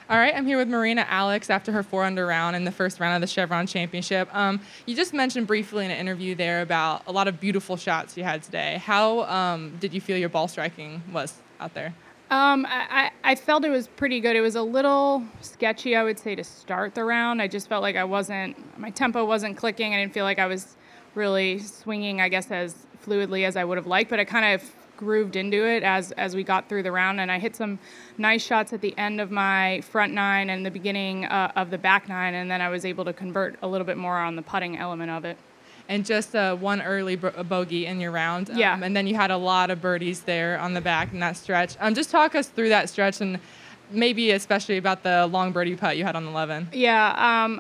All right, I'm here with Marina Alex after her 4-under round in the first round of the Chevron Championship. You just mentioned briefly in an interview there about a lot of beautiful shots you had today. How did you feel your ball striking was out there? I felt it was pretty good. It was a little sketchy, I would say, to start the round. I just felt like my tempo wasn't clicking. I didn't feel like I was really swinging, I guess, as fluidly as I would have liked, but I kind of grooved into it as we got through the round, and I hit some nice shots at the end of my front nine and the beginning of the back nine, and then I was able to convert a little bit more on the putting element of it. And just one early bogey in your round. Yeah. And then you had a lot of birdies there on the back in that stretch. Just talk us through that stretch and maybe especially about the long birdie putt you had on 11. Yeah, on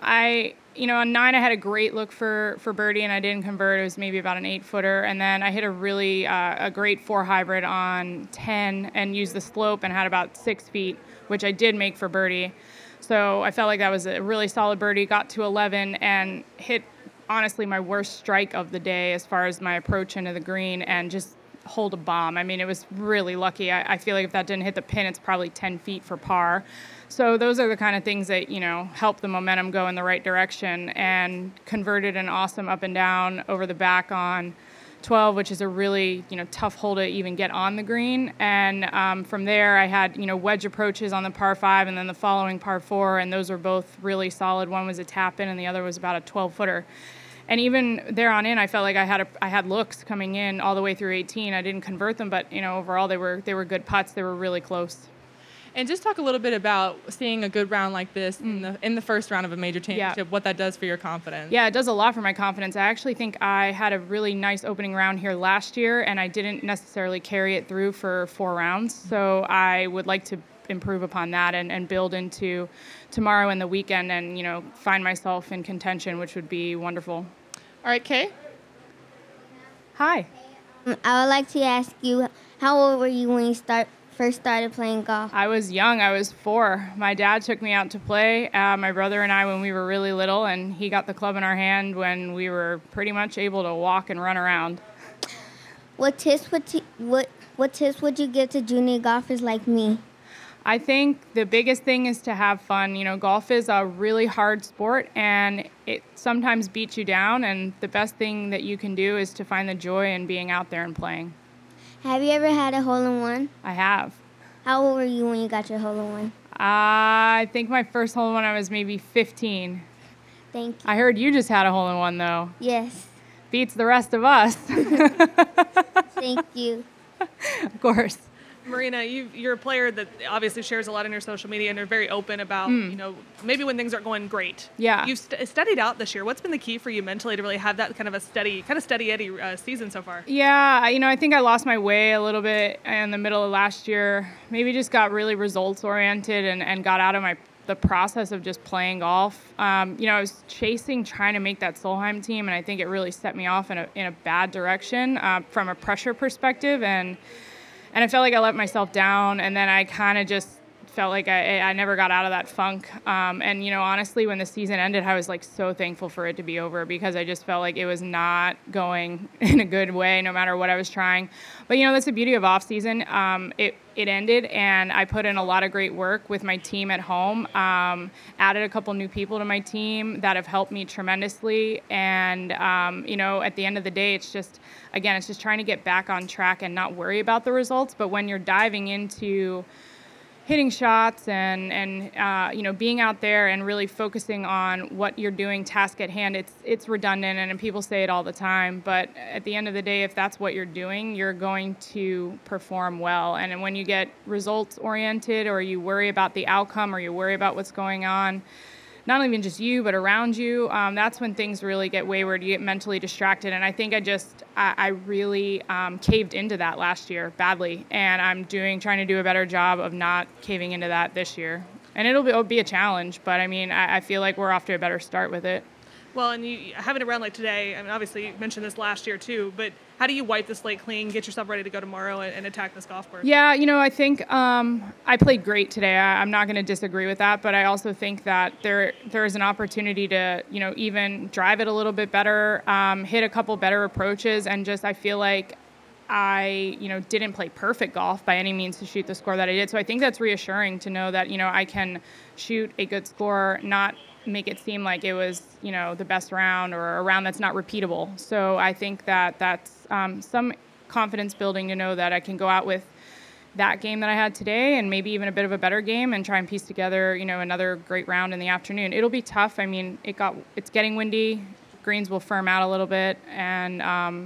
9 I had a great look for birdie and I didn't convert. It was maybe about an 8-footer, and then I hit a really a great 4 hybrid on 10 and used the slope and had about 6 feet, which I did make for birdie. So I felt like that was a really solid birdie. Got to 11 and hit honestly my worst strike of the day as far as my approach into the green and just hold a bomb. I mean, it was really lucky. I feel like if that didn't hit the pin, it's probably 10 feet for par. So those are the kind of things that, help the momentum go in the right direction, and converted an awesome up and down over the back on 12, which is a really, tough hole to even get on the green. And from there, I had, wedge approaches on the par 5 and then the following par 4, and those were both really solid. One was a tap in and the other was about a 12-footer. And even there on in, I felt like I had looks coming in all the way through 18. I didn't convert them, but overall they were good putts. They were really close. And just talk a little bit about seeing a good round like this in the first round of a major championship, what that does for your confidence. Yeah, it does a lot for my confidence. I actually think I had a really nice opening round here last year, and I didn't necessarily carry it through for 4 rounds. So I would like to improve upon that and build into tomorrow and the weekend and, find myself in contention, which would be wonderful. All right, Kay. Hi. I would like to ask you, how old were you when you first started playing golf? I was young. I was 4. My dad took me out to play, my brother and I, when we were really little, and he got the club in our hand when we were pretty much able to walk and run around. What tips would you give to junior golfers like me? I think the biggest thing is to have fun. Golf is a really hard sport, and it sometimes beats you down, and the best thing that you can do is to find the joy in being out there and playing. Have you ever had a hole-in-one? I have. How old were you when you got your hole-in-one? I think my first hole-in-one I was maybe 15. Thank you. I heard you just had a hole-in-one, though. Yes. Beats the rest of us. Thank you. Of course. Marina, you're a player that obviously shares a lot on your social media, and are very open about, maybe when things aren't going great. Yeah. You've studied out this year. What's been the key for you mentally to really have that kind of steady Eddie season so far? Yeah, I think I lost my way a little bit in the middle of last year. Maybe just got really results oriented and got out of the process of just playing golf. I was trying to make that Solheim team, and I think it really set me off in a bad direction from a pressure perspective, and I felt like I let myself down, and then I kind of just felt like I never got out of that funk. And honestly, when the season ended, I was like so thankful for it to be over, because I just felt like it was not going in a good way, no matter what I was trying. But that's the beauty of off season. It ended, and I put in a lot of great work with my team at home. Added a couple new people to my team that have helped me tremendously. And at the end of the day, it's just trying to get back on track and not worry about the results. But when you're diving into hitting shots and being out there and really focusing on what you're doing, task at hand, it's redundant, and people say it all the time, but at the end of the day, if that's what you're doing, you're going to perform well. And when you get results oriented, or you worry about the outcome, or you worry about what's going on, not even just you, but around you, that's when things really get wayward. You get mentally distracted. And I think I really caved into that last year badly. And I'm trying to do a better job of not caving into that this year. And it'll be a challenge, but I feel like we're off to a better start with it. Well, and you having a round like today, obviously you mentioned this last year too, but how do you wipe the slate clean, get yourself ready to go tomorrow and attack this golf course? Yeah, I think I played great today. I'm not going to disagree with that, but I also think that there is an opportunity to, even drive it a little bit better, hit a couple better approaches, and I feel like I, didn't play perfect golf by any means to shoot the score that I did. So I think that's reassuring to know that, I can shoot a good score, not make it seem like it was, the best round or a round that's not repeatable. So I think that that's some confidence building to know that I can go out with that game that I had today and maybe even a bit of a better game and try and piece together, another great round in the afternoon. It'll be tough. I mean, it's getting windy. Greens will firm out a little bit, and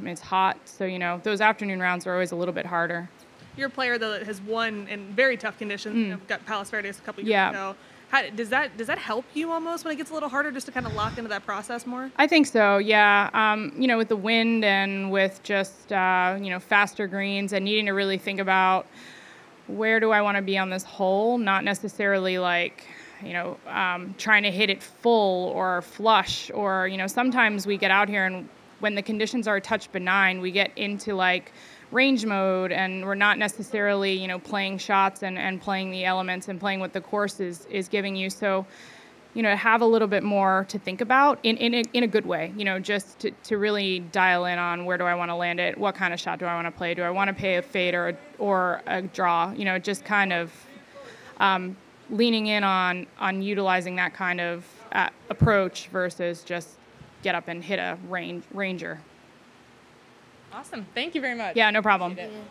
it's hot. So, those afternoon rounds are always a little bit harder. You're a player that has won in very tough conditions. Got Palos Verdes a couple years ago. Does that help you almost when it gets a little harder just to kind of lock into that process more? I think so, yeah. With the wind and with just, faster greens and needing to really think about where do I want to be on this hole, not necessarily like, trying to hit it full or flush or, sometimes we get out here and when the conditions are a touch benign, we get into like range mode and we're not necessarily, playing shots and playing the elements and playing what the course is giving you. So, have a little bit more to think about in a good way, just to really dial in on where do I want to land it, what kind of shot do I want to play, do I want to play a fade or a draw, just kind of leaning in on utilizing that kind of approach versus just get up and hit a ranger. Awesome. Thank you very much. Yeah, no problem. Appreciate it.